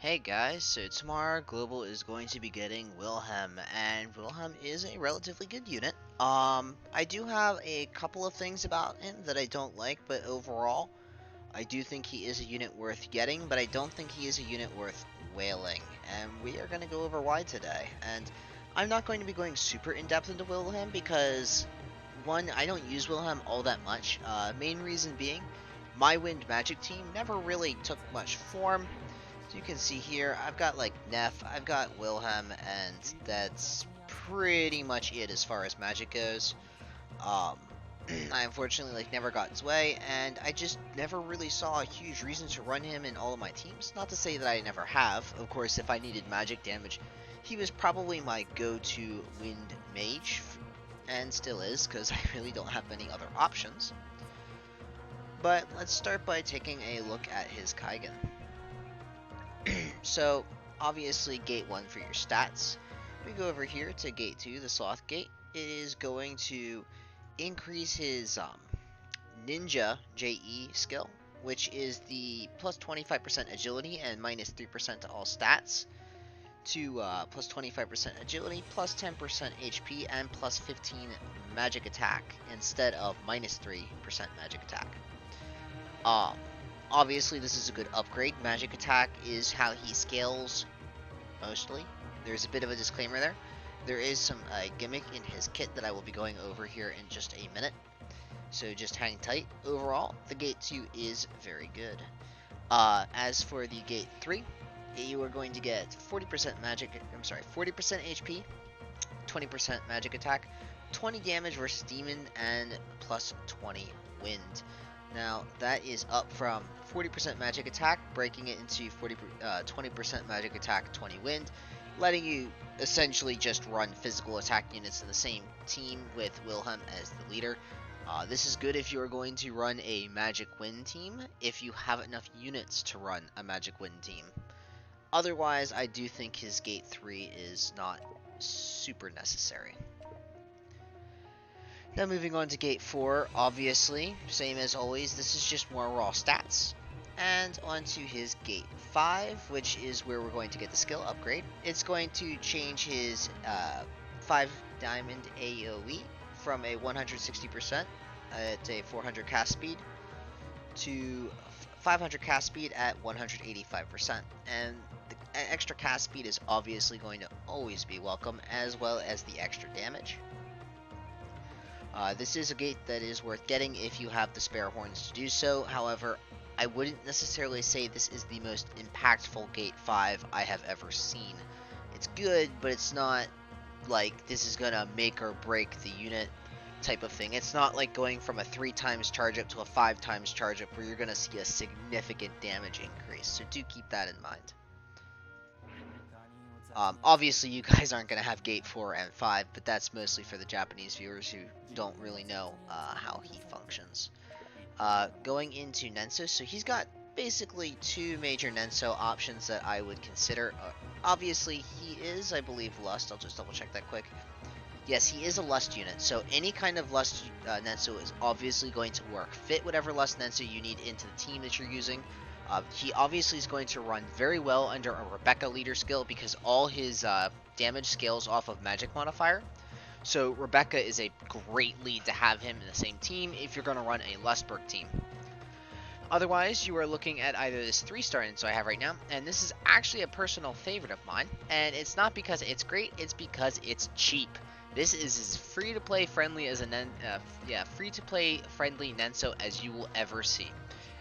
Hey guys, so tomorrow Global is going to be getting Wilhelm, and Wilhelm is a relatively good unit. I do have a couple of things about him that I don't like, but overall, I do think he is a unit worth getting, but I don't think he is a unit worth whaling, and we are going to go over why today. And I'm not going to be going super in-depth into Wilhelm because, one, I don't use Wilhelm all that much. Main reason being, my Wind Magic team never really took much form. So you can see here, I've got like Neff, I've got Wilhelm, and that's pretty much it as far as magic goes. Um, I unfortunately never got his way, and I just never really saw a huge reason to run him in all of my teams. Not to say that I never have. Of course, if I needed magic damage, he was probably my go-to wind mage, and still is, because I really don't have many other options. But let's start by taking a look at his Kaigan. So, obviously, gate 1 for your stats. We go over here to gate 2, the Sloth Gate. It is going to increase his Ninja JE skill, which is the plus 25% agility and minus 3% to all stats, to plus 25% agility, plus 10% HP, and plus 15 magic attack instead of minus 3% magic attack. Um, Obviously, this is a good upgrade. Magic attack is how he scales mostly. There's a bit of a disclaimer there. There is some gimmick in his kit that I will be going over here in just a minute. So just hang tight. Overall, the Gate 2 is very good. As for the Gate 3, you are going to get 40% 40% HP, 20% magic attack, 20 damage versus demon, and plus 20 wind. Now, that is up from 40% magic attack, breaking it into 20% magic attack, 20 wind, letting you essentially just run physical attack units in the same team with Wilhelm as the leader. This is good if you are going to run a magic wind team, if you have enough units to run a magic wind team. Otherwise, I do think his Gate 3 is not super necessary. Now moving on to Gate 4, obviously, same as always, this is just more raw stats. And onto his Gate 5, which is where we're going to get the skill upgrade. It's going to change his 5 diamond AoE from a 160% at a 400 cast speed to 500 cast speed at 185%. And the extra cast speed is obviously going to always be welcome, as well as the extra damage. This is a gate that is worth getting if you have the spare horns to do so. However, I wouldn't necessarily say this is the most impactful Gate 5 I have ever seen. It's good, but it's not like this is gonna make or break the unit type of thing. It's not like going from a 3 times charge up to a 5 times charge up where you're gonna see a significant damage increase. So do keep that in mind. Obviously, you guys aren't going to have Gate 4 and 5, but that's mostly for the Japanese viewers who don't really know how he functions. Going into Nenso, so he's got basically 2 major Nenso options that I would consider. Obviously, he is, I believe, Lust. I'll just double check that quick. Yes, he is a Lust unit, so any kind of Lust Nenso is obviously going to work. Fit whatever Lust Nenso you need into the team that you're using. He obviously is going to run very well under a Rebecca leader skill because all his damage scales off of magic modifier. So Rebecca is a great lead to have him in the same team if you're going to run a Lustberg team. Otherwise, you are looking at either this 3-star Nenso I have right now, and this is actually a personal favorite of mine, and it's not because it's great, it's because it's cheap. This is as free-to-play friendly as free-to-play friendly Nenso as you will ever see.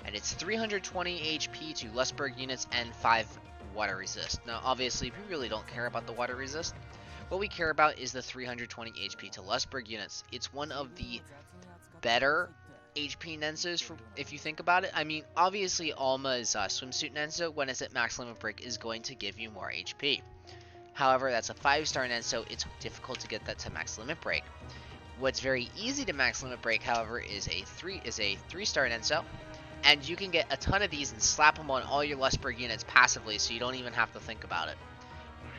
And it's 320 HP to Lustberg units and 5 water resist. Now, obviously, we really don't care about the water resist. What we care about is the 320 HP to Lustberg units. It's one of the better HP Nensos, if you think about it. I mean, obviously, Alma's swimsuit Nenso, when it's at max limit break, is going to give you more HP. However, that's a 5-star Nenso. It's difficult to get that to max limit break. What's very easy to max limit break, however, is a 3-star Nenso. And you can get a ton of these and slap them on all your Lustberg units passively, so you don't even have to think about it.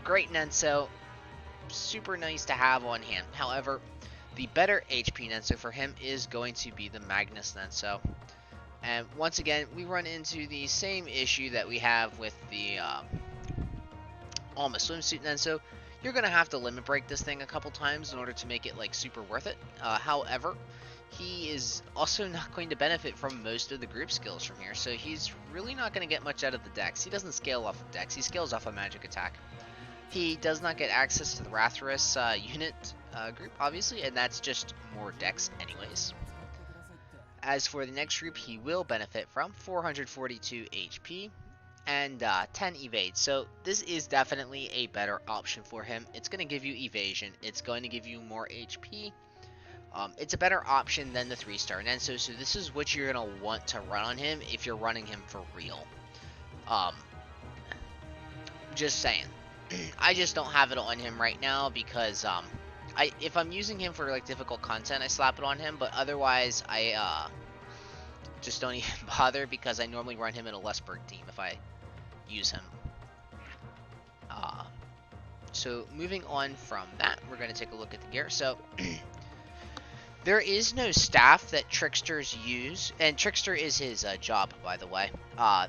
Great Nenso, super nice to have on hand. However, the better HP Nenso for him is going to be the Magnus Nenso. And once again, we run into the same issue that we have with the almost swimsuit Nenso, you're going to have to limit break this thing a couple times in order to make it like super worth it. However, he is also not going to benefit from most of the group skills from here, so he's really not going to get much out of the dex. He doesn't scale off of dex, he scales off a magic attack. He does not get access to the Rathalos unit group, obviously, and that's just more dex anyways. As for the next group, he will benefit from 442 HP and 10 evade. So this is definitely a better option for him. It's going to give you evasion. It's going to give you more HP. It's a better option than the 3-star Nenso. So this is what you're going to want to run on him if you're running him for real. Just saying. I just don't have it on him right now because if I'm using him for like difficult content, I slap it on him, but otherwise I just don't even bother because I normally run him in a Lesberg team if I use him. So moving on from that, we're going to take a look at the gear. So there is no staff that Tricksters use, and Trickster is his job, by the way.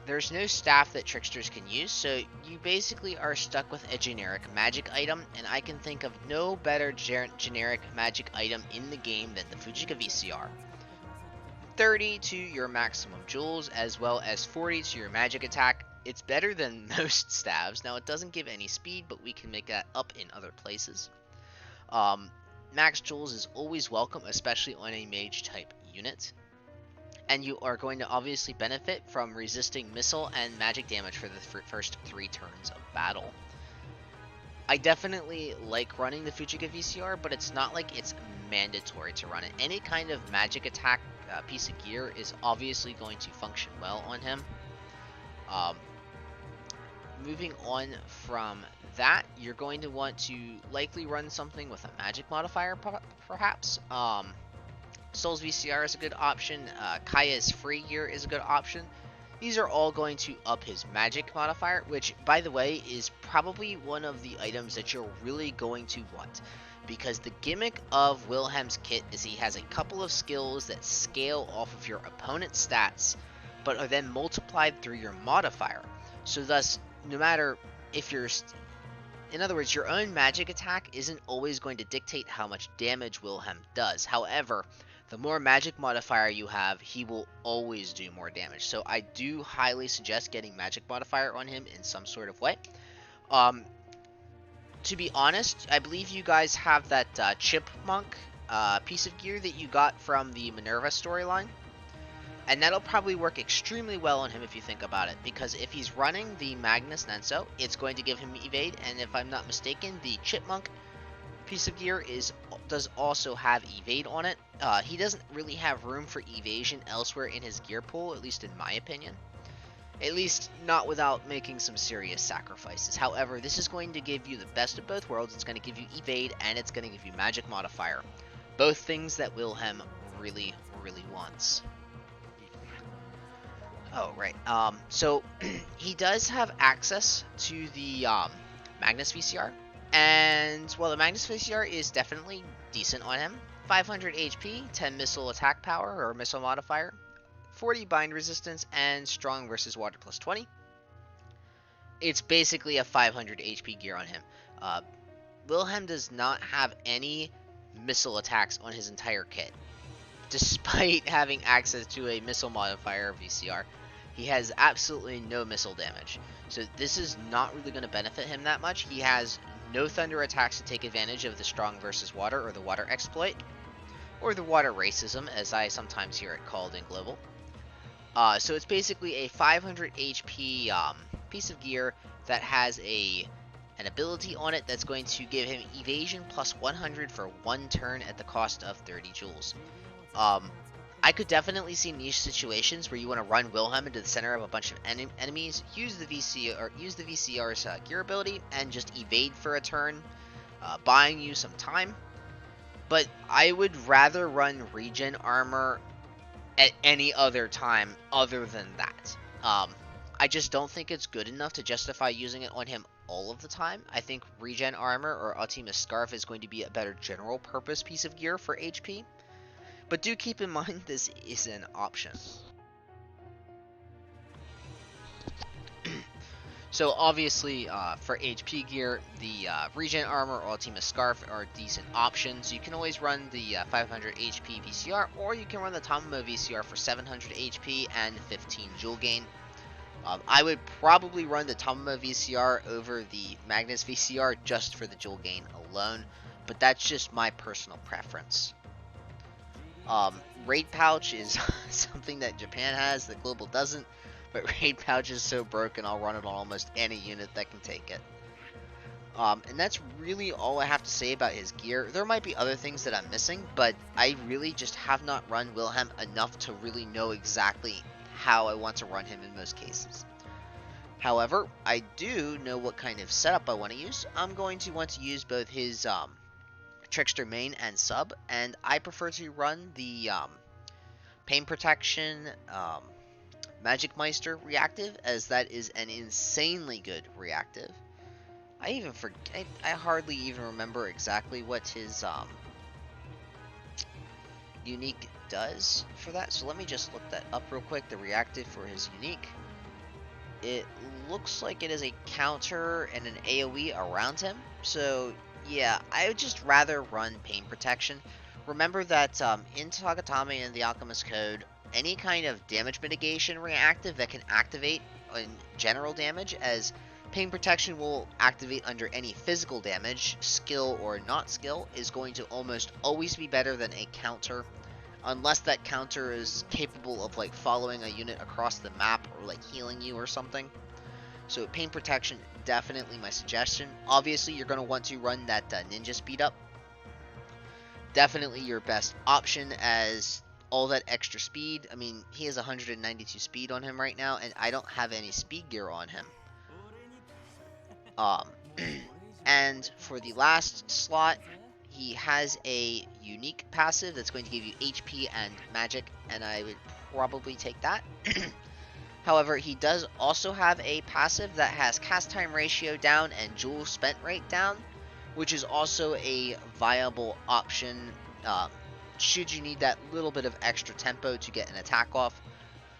There's no staff that Tricksters can use, so you basically are stuck with a generic magic item, and I can think of no better generic magic item in the game than the Fujika VCR. 30 to your maximum jewels, as well as 40 to your magic attack. It's better than most staves. Now, it doesn't give any speed, but we can make that up in other places. Max jewels is always welcome, especially on a mage type unit. And you are going to obviously benefit from resisting missile and magic damage for the first 3 turns of battle. I definitely like running the Fujika VCR, but it's not like it's mandatory to run it. Any kind of magic attack piece of gear is obviously going to function well on him. Moving on from that, you're going to want to likely run something with a magic modifier, perhaps. Soul's VCR is a good option. Kaya's free gear is a good option. These are all going to up his magic modifier, which, by the way, is probably one of the items that you're really going to want. Because the gimmick of Wilhelm's kit is he has a couple of skills that scale off of your opponent's stats, but are then multiplied through your modifier. So thus, no matter if you're... In other words, your own magic attack isn't always going to dictate how much damage Wilhelm does. However, the more magic modifier you have, he will always do more damage. So I do highly suggest getting magic modifier on him in some sort of way. To be honest, I believe you guys have that chipmunk piece of gear that you got from the Minerva storyline. And that'll probably work extremely well on him if you think about it, because if he's running the Magnus Nenso, it's going to give him evade, and if I'm not mistaken, the Chipmunk piece of gear does also have evade on it. He doesn't really have room for evasion elsewhere in his gear pool, at least in my opinion. At least not without making some serious sacrifices. However, this is going to give you the best of both worlds. It's going to give you evade, and it's going to give you magic modifier. Both things that Wilhelm really, really wants. Oh, right. So he does have access to the Magnus VCR. And, well, the Magnus VCR is definitely decent on him. 500 HP, 10 missile attack power, or missile modifier, 40 bind resistance, and strong versus water plus 20. It's basically a 500 HP gear on him. Wilhelm does not have any missile attacks on his entire kit. Despite having access to a missile modifier VCR, he has absolutely no missile damage. So this is not really going to benefit him that much. He has no thunder attacks to take advantage of the strong versus water, or the water exploit, or the water racism, as I sometimes hear it called in global. So it's basically a 500 HP piece of gear that has an ability on it that's going to give him evasion plus 100 for 1 turn at the cost of 30 joules. I could definitely see niche situations where you want to run Wilhelm into the center of a bunch of enemies, use the VCR's gear ability, and just evade for a turn, buying you some time. But I would rather run regen armor at any other time other than that. I just don't think it's good enough to justify using it on him all of the time. I think regen armor or Ultima Scarf is going to be a better general purpose piece of gear for HP. But do keep in mind this is an option. So obviously, for HP gear, the Regen Armor or Ultima Scarf are decent options. You can always run the 500 HP VCR, or you can run the Tamamo VCR for 700 HP and 15 Jewel Gain. I would probably run the Tamamo VCR over the Magnus VCR just for the Jewel Gain alone, but that's just my personal preference. Raid Pouch is something that Japan has that Global doesn't, but Raid Pouch is so broken I'll run it on almost any unit that can take it. And that's really all I have to say about his gear. There might be other things that I'm missing, but I really just have not run Wilhelm enough to really know exactly how I want to run him in most cases. However, I do know what kind of setup I want to use. I'm going to want to use both his Trickster main and sub, and I prefer to run the Pain Protection Magic Meister reactive, as that is an insanely good reactive. I hardly even remember exactly what his unique does for that, so let me just look that up real quick. The reactive for his unique, it looks like it is a counter and an AoE around him, so yeah, I would just rather run Pain Protection. Remember that in Tagatame and the Alchemist Code, any kind of damage mitigation reactive that can activate in general damage, as Pain Protection will activate under any physical damage, skill or not skill, is going to almost always be better than a counter, unless that counter is capable of like following a unit across the map or like healing you or something. So Pain Protection, definitely my suggestion. Obviously, you're going to want to run that Ninja Speed Up. Definitely your best option, as all that extra speed. I mean, he has 192 speed on him right now, and I don't have any speed gear on him. And for the last slot, he has a unique passive that's going to give you HP and magic, and I would probably take that. However, he does also have a passive that has cast time ratio down and jewel spent rate down, which is also a viable option should you need that little bit of extra tempo to get an attack off.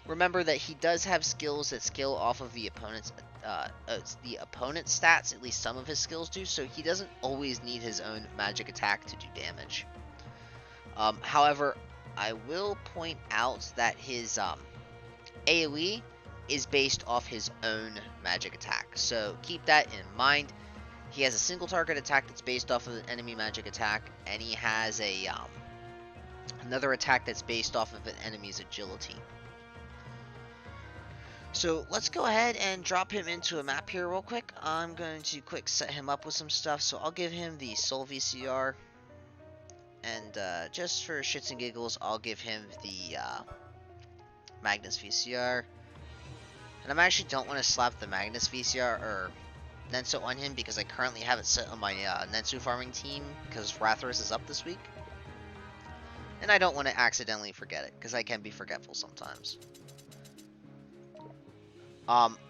Remember that he does have skills that scale off of the opponent's stats, at least some of his skills do, so he doesn't always need his own magic attack to do damage. However, I will point out that his AoE is based off his own magic attack, so keep that in mind. He has a single target attack that's based off of an enemy magic attack, and he has a another attack that's based off of an enemy's agility. So let's go ahead and drop him into a map here real quick. I'm going to quick set him up with some stuff, so I'll give him the Soul VCR, and just for shits and giggles, I'll give him the Magnus VCR. And I actually don't want to slap the Magnus VCR or Nenso on him because I currently have it set on my Nensu farming team because Rathalos is up this week. And I don't want to accidentally forget it because I can be forgetful sometimes.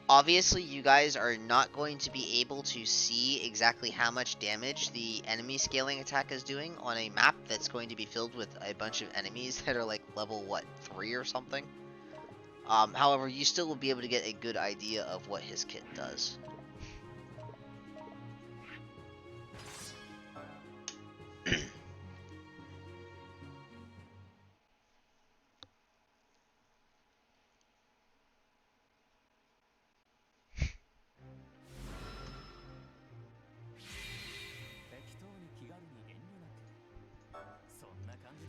Obviously you guys are not going to be able to see exactly how much damage the enemy scaling attack is doing on a map that's going to be filled with a bunch of enemies that are like level, what, 3 or something? However, you still will be able to get a good idea of what his kit does.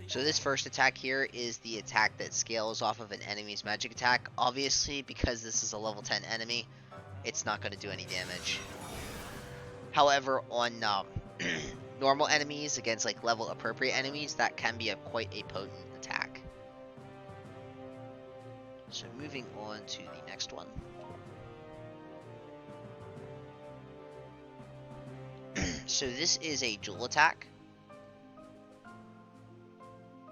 So this first attack here is the attack that scales off of an enemy's magic attack. Obviously, because this is a level 10 enemy, it's not going to do any damage. However, on normal enemies against like level appropriate enemies, that can be quite a potent attack. So moving on to the next one. So this is a dual attack.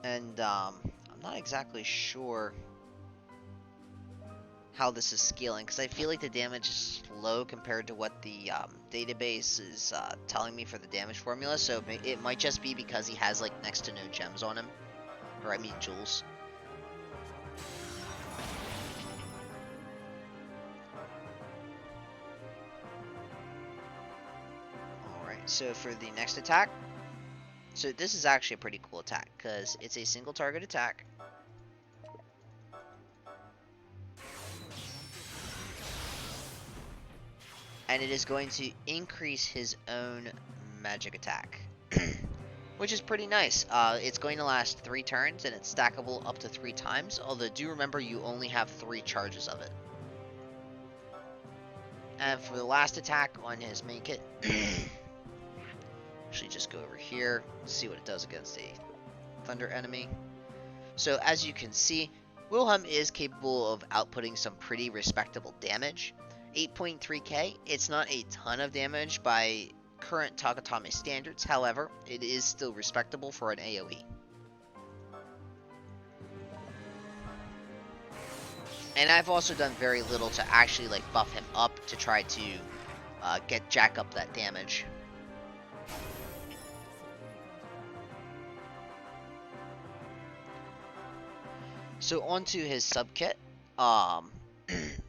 And I'm not exactly sure how this is scaling, because I feel like the damage is low compared to what the database is telling me for the damage formula, so it might just be because he has like next to no gems on him, or I mean jewels. so for the next attack, so this is actually a pretty cool attack because it's a single target attack. And it is going to increase his own magic attack, which is pretty nice. It's going to last 3 turns and it's stackable up to 3 times, although do remember you only have 3 charges of it. And for the last attack on his main kit, actually just go over here, see what it does against a thunder enemy. So as you can see, Wilhelm is capable of outputting some pretty respectable damage. 8.3k, it's not a ton of damage by current Tagatame standards, however, it is still respectable for an AoE. And I've also done very little to actually like buff him up to try to jack up that damage. So onto his sub-kit.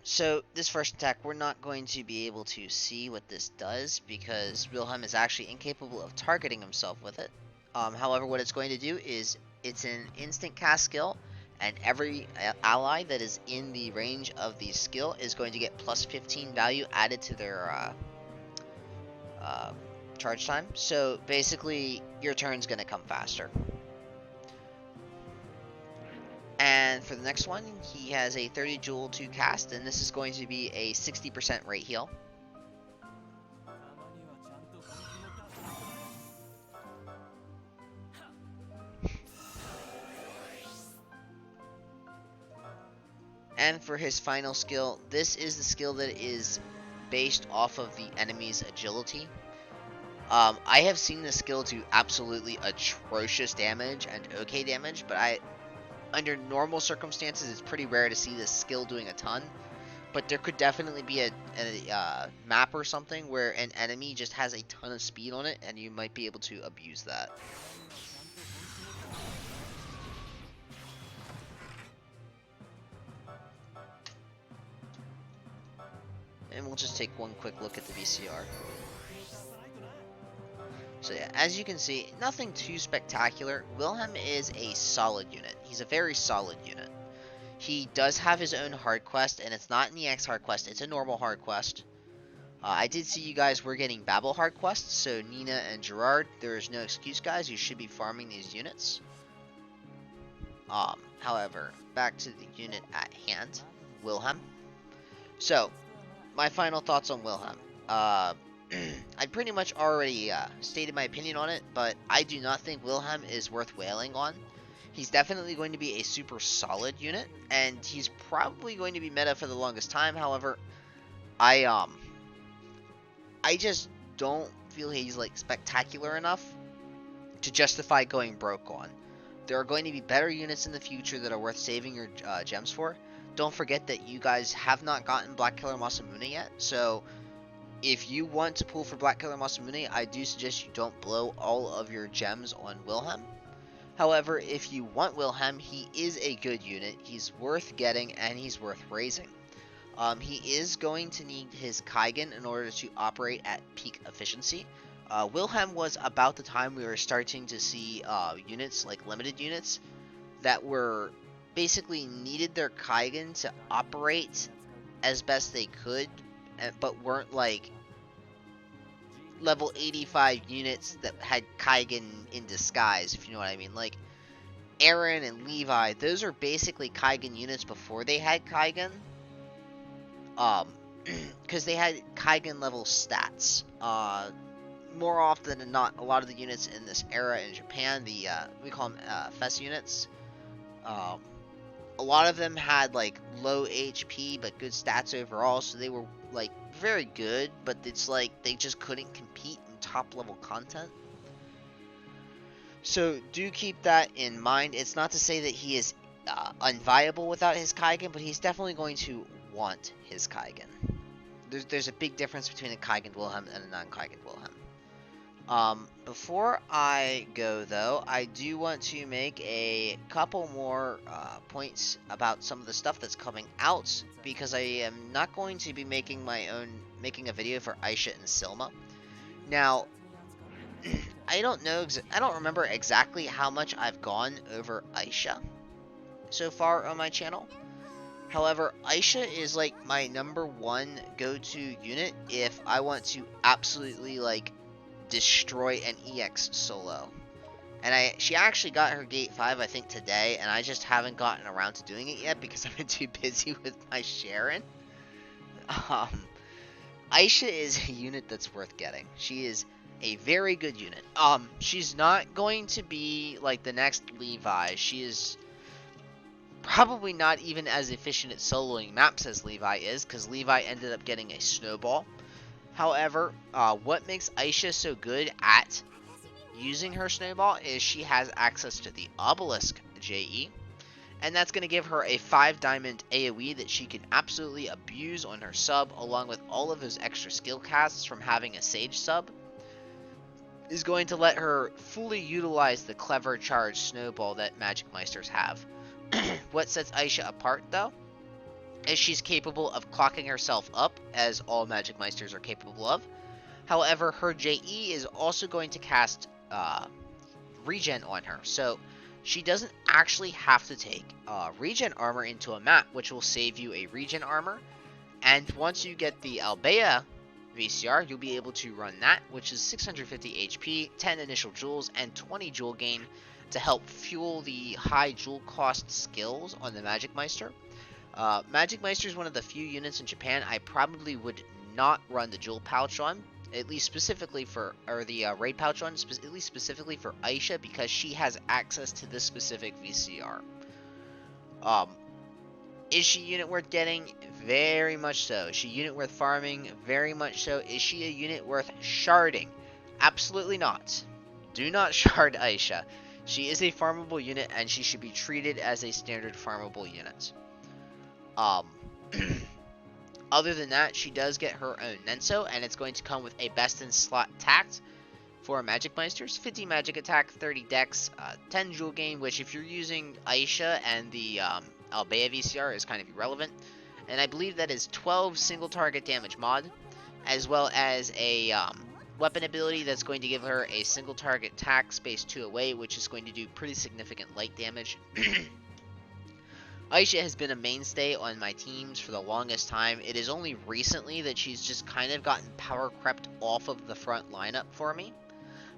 So this first attack, we're not going to be able to see what this does because Wilhelm is actually incapable of targeting himself with it. However, what it's going to do is it's an instant cast skill, and every ally that is in the range of the skill is going to get plus 15 value added to their charge time. So basically, your turn's going to come faster. And for the next one, he has a 30 joule to cast, and this is going to be a 60% rate heal. And for his final skill, this is the skill that is based off of the enemy's agility. I have seen this skill do absolutely atrocious damage and okay damage, but under normal circumstances, it's pretty rare to see this skill doing a ton. But there could definitely be a map or something where an enemy just has a ton of speed on it, and you might be able to abuse that. And we'll just take one quick look at the VCR. So yeah, as you can see, nothing too spectacular. Wilhelm is a solid unit. He's a very solid unit. He does have his own hard quest, and it's not an EX hard quest, it's a normal hard quest. I did see you guys were getting Babel hard quests, so Nina and Gerard, there is no excuse, guys. You should be farming these units. However, back to the unit at hand, Wilhelm. So, my final thoughts on Wilhelm. I pretty much already stated my opinion on it, but I do not think Wilhelm is worth wailing on. He's definitely going to be a super solid unit, and he's probably going to be meta for the longest time. However, I just don't feel he's like spectacular enough to justify going broke on. There are going to be better units in the future that are worth saving your gems for. Don't forget that you guys have not gotten Black Killer Masamune yet, so if you want to pull for Black Killer Masamune, I do suggest you don't blow all of your gems on Wilhelm. However, if you want Wilhelm, he is a good unit. He's worth getting, and he's worth raising. He is going to need his Kaigan in order to operate at peak efficiency. Wilhelm was about the time we were starting to see units, like limited units, that were basically needed their Kaigan to operate as best they could, but weren't like level 85 units that had Kaigan in disguise, if you know what I mean. Like Aaron and Levi, those are basically Kaigan units before they had Kaigan. Because they had Kaigan level stats. More often than not, a lot of the units in this era in Japan, we call them FES units. A lot of them had like low HP but good stats overall, so they were like very good, but it's like they just couldn't compete in top level content. So do keep that in mind. It's not to say that he is unviable without his Kaigan, but he's definitely going to want his Kaigan. There's a big difference between a Kaigan Wilhelm and a non-Kaigan Wilhelm. Before I go though, I do want to make a couple more points about some of the stuff that's coming out, because I am not going to be making a video for Aisha and Silma. Now, I don't know. I don't remember exactly how much I've gone over Aisha so far on my channel. However, Aisha is like my #1 go-to unit if I want to absolutely like destroy an EX solo. And she actually got her gate 5 I think today, and I just haven't gotten around to doing it yet because I've been too busy with my Sharon. Aisha is a unit that's worth getting. She is a very good unit. She's not going to be like the next Levi. She is probably not even as efficient at soloing maps as Levi is, because Levi ended up getting a snowball. However, what makes Aisha so good at using her snowball is she has access to the obelisk JE, and that's going to give her a 5 diamond AoE that she can absolutely abuse on her sub, along with all of those extra skill casts from having a Sage sub. Is going to let her fully utilize the clever charge snowball that Magic Meisters have. What sets Aisha apart, though, is she's capable of clocking herself up, as all Magic Meisters are capable of. However, her JE is also going to cast regen on her, so she doesn't actually have to take regen armor into a map, which will save you a regen armor. And once you get the Albea VCR, you'll be able to run that, which is 650 HP, 10 initial jewels, and 20 jewel gain to help fuel the high jewel cost skills on the Magic Meister. Magic Meister is one of the few units in Japan I probably would not run the jewel pouch on, at least specifically for, or the raid pouch on, at least specifically for Aisha, because she has access to this specific VCR. Is she a unit worth getting? Very much so. Is she a unit worth farming? Very much so. Is she a unit worth sharding? Absolutely not. Do not shard Aisha. She is a farmable unit, and she should be treated as a standard farmable unit. Other than that, she does get her own Nenso, and it's going to come with a best-in-slot tact for Magic Meisters. 50 magic attack, 30 dex, 10 jewel gain, which if you're using Aisha and the Albea VCR is kind of irrelevant. And I believe that is 12 single target damage mod, as well as a weapon ability that's going to give her a single target attack space 2 away, which is going to do pretty significant light damage. Aisha has been a mainstay on my teams for the longest time. It is only recently that she's just kind of gotten power crept off of the front lineup for me.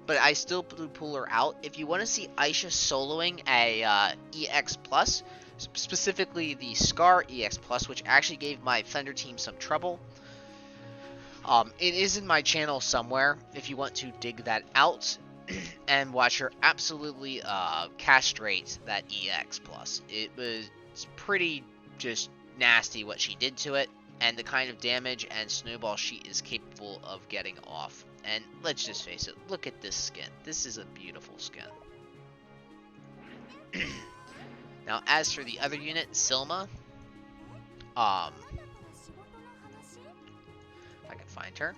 But I still pull her out. If you want to see Aisha soloing a EX+, specifically the Scar EX+, which actually gave my Thunder team some trouble, it is in my channel somewhere if you want to dig that out and watch her absolutely castrate that EX+. It was pretty just nasty what she did to it, and the kind of damage and snowball she is capable of getting off. And let's just face it, look at this skin. This is a beautiful skin. Now, as for the other unit, Silma, if I can find her.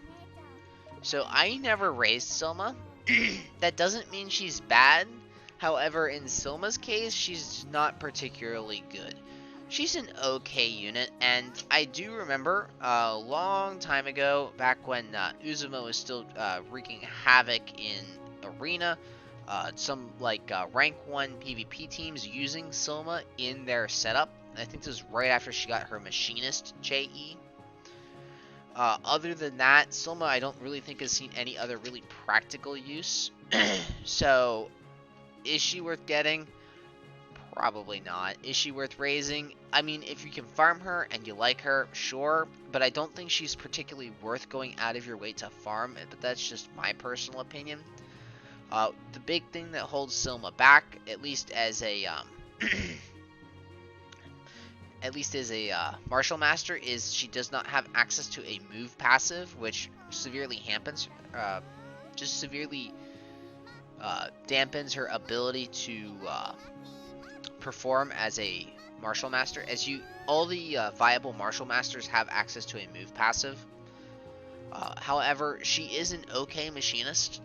So I never raised Silma. That doesn't mean she's bad. However, in Silma's case, she's not particularly good. She's an okay unit, and I do remember a long time ago, back when Uzuma was still wreaking havoc in Arena, some like rank 1 PvP teams using Silma in their setup. I think this was right after she got her Machinist JE. Other than that, Silma I don't really think has seen any other really practical use. So, is she worth getting? Probably not. Is she worth raising? I mean, if you can farm her and you like her, sure, but I don't think she's particularly worth going out of your way to farm, but that's just my personal opinion. The big thing that holds Silma back, at least as a Martial Master, is she does not have access to a move passive, which severely dampens her ability to perform as a Martial Master. All the viable Martial Masters have access to a move passive. However, she is an okay Machinist,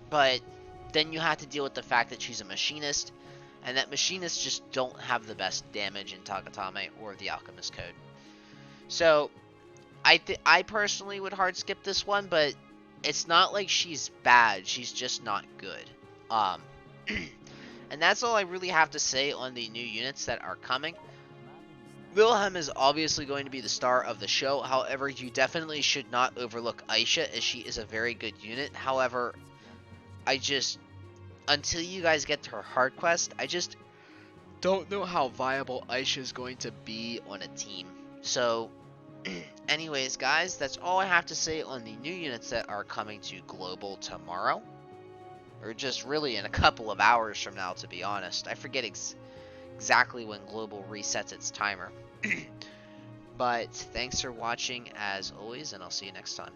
but then you have to deal with the fact that she's a Machinist, and that Machinists just don't have the best damage in Tagatame or the Alchemist code. So, I personally would hard skip this one, but it's not like she's bad, she's just not good. Um, and that's all I really have to say on the new units that are coming. Wilhelm is obviously going to be the star of the show. However, you definitely should not overlook Aisha, as she is a very good unit. However, I just, until you guys get to her hard quest, I just don't know how viable Aisha is going to be on a team. So, anyways, guys, that's all I have to say on the new units that are coming to Global tomorrow. Or just really in a couple of hours from now, to be honest. I forget exactly when Global resets its timer. But thanks for watching as always, and I'll see you next time.